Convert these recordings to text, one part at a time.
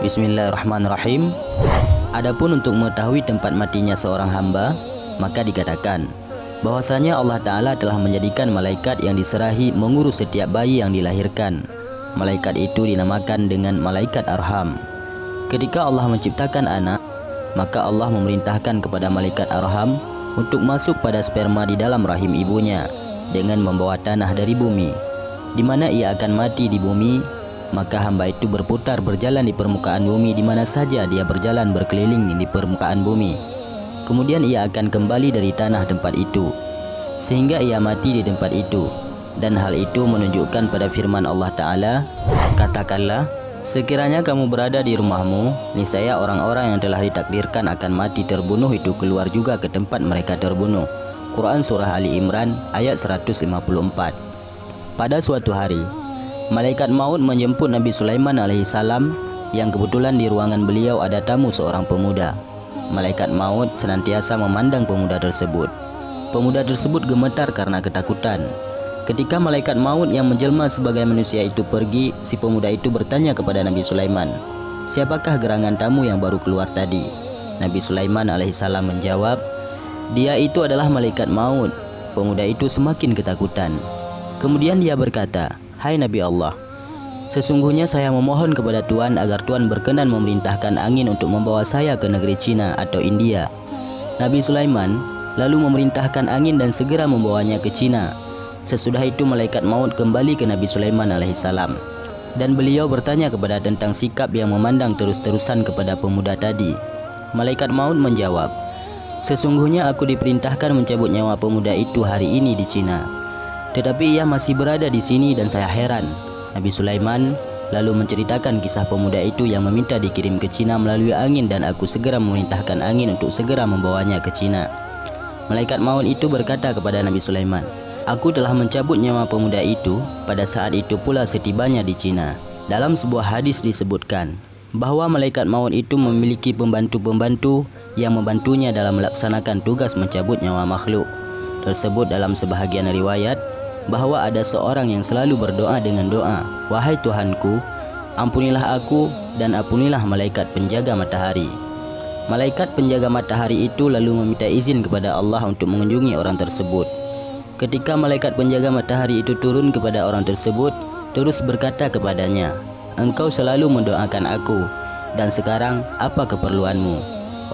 Bismillahirrahmanirrahim. Adapun untuk mengetahui tempat matinya seorang hamba, maka dikatakan bahwasanya Allah Ta'ala telah menjadikan malaikat yang diserahi mengurus setiap bayi yang dilahirkan. Malaikat itu dinamakan dengan malaikat arham. Ketika Allah menciptakan anak, maka Allah memerintahkan kepada malaikat arham untuk masuk pada sperma di dalam rahim ibunya dengan membawa tanah dari bumi, di mana ia akan mati di bumi. Maka hamba itu berputar berjalan di permukaan bumi di mana saja dia berjalan berkeliling di permukaan bumi. Kemudian ia akan kembali dari tanah tempat itu sehingga ia mati di tempat itu. Dan hal itu menunjukkan pada firman Allah Ta'ala, katakanlah, sekiranya kamu berada di rumahmu, niscaya orang-orang yang telah ditakdirkan akan mati terbunuh itu keluar juga ke tempat mereka terbunuh. Quran Surah Ali Imran ayat 154. Pada suatu hari, malaikat maut menjemput Nabi Sulaiman alaihissalam yang kebetulan di ruangan beliau ada tamu seorang pemuda. Malaikat maut senantiasa memandang pemuda tersebut. Pemuda tersebut gemetar karena ketakutan. Ketika malaikat maut yang menjelma sebagai manusia itu pergi, si pemuda itu bertanya kepada Nabi Sulaiman, "Siapakah gerangan tamu yang baru keluar tadi?" Nabi Sulaiman alaihissalam menjawab, "Dia itu adalah malaikat maut." Pemuda itu semakin ketakutan. Kemudian dia berkata, "Hai Nabi Allah, sesungguhnya saya memohon kepada Tuhan agar Tuhan berkenan memerintahkan angin untuk membawa saya ke negeri Cina atau India." Nabi Sulaiman lalu memerintahkan angin dan segera membawanya ke Cina. Sesudah itu malaikat maut kembali ke Nabi Sulaiman alaihissalam dan beliau bertanya kepada tentang sikap yang memandang terus-terusan kepada pemuda tadi. Malaikat maut menjawab, "Sesungguhnya aku diperintahkan mencabut nyawa pemuda itu hari ini di Cina, tetapi ia masih berada di sini dan saya heran." Nabi Sulaiman lalu menceritakan kisah pemuda itu yang meminta dikirim ke Cina melalui angin dan aku segera memerintahkan angin untuk segera membawanya ke Cina. Malaikat maut itu berkata kepada Nabi Sulaiman, "Aku telah mencabut nyawa pemuda itu pada saat itu pula setibanya di Cina." Dalam sebuah hadis disebutkan bahwa malaikat maut itu memiliki pembantu-pembantu yang membantunya dalam melaksanakan tugas mencabut nyawa makhluk tersebut. Dalam sebahagian riwayat bahwa ada seorang yang selalu berdoa dengan doa, "Wahai Tuhanku, ampunilah aku dan ampunilah malaikat penjaga matahari." Malaikat penjaga matahari itu lalu meminta izin kepada Allah untuk mengunjungi orang tersebut. Ketika malaikat penjaga matahari itu turun kepada orang tersebut, terus berkata kepadanya, "Engkau selalu mendoakan aku, dan sekarang apa keperluanmu?"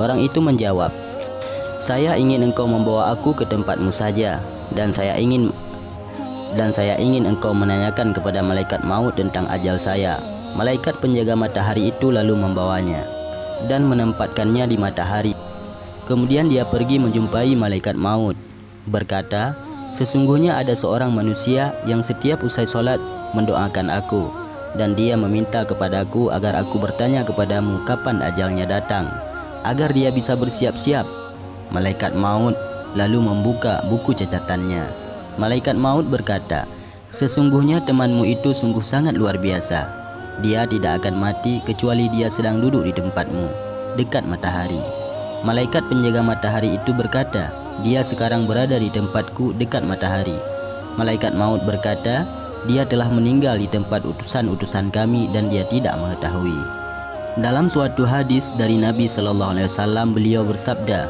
Orang itu menjawab, "Saya ingin engkau membawa aku ke tempatmu saja, dan saya ingin engkau menanyakan kepada malaikat maut tentang ajal saya." Malaikat penjaga matahari itu lalu membawanya dan menempatkannya di matahari. Kemudian dia pergi menjumpai malaikat maut, berkata, "Sesungguhnya ada seorang manusia yang setiap usai sholat mendoakan aku, dan dia meminta kepadaku agar aku bertanya kepadamu kapan ajalnya datang, agar dia bisa bersiap-siap." Malaikat maut lalu membuka buku catatannya. Malaikat maut berkata, "Sesungguhnya temanmu itu sungguh sangat luar biasa. Dia tidak akan mati kecuali dia sedang duduk di tempatmu, dekat matahari." Malaikat penjaga matahari itu berkata, "Dia sekarang berada di tempatku dekat matahari." Malaikat maut berkata, "Dia telah meninggal di tempat utusan-utusan kami dan dia tidak mengetahui." Dalam suatu hadis dari Nabi SAW, beliau bersabda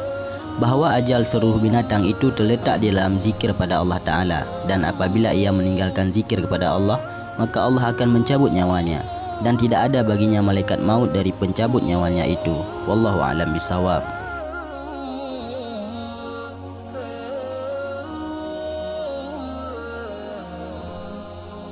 bahwa ajal seluruh binatang itu terletak di dalam zikir pada Allah Ta'ala, dan apabila ia meninggalkan zikir kepada Allah, maka Allah akan mencabut nyawanya, dan tidak ada baginya malaikat maut dari pencabut nyawanya itu. Wallahu a'lam bishawab.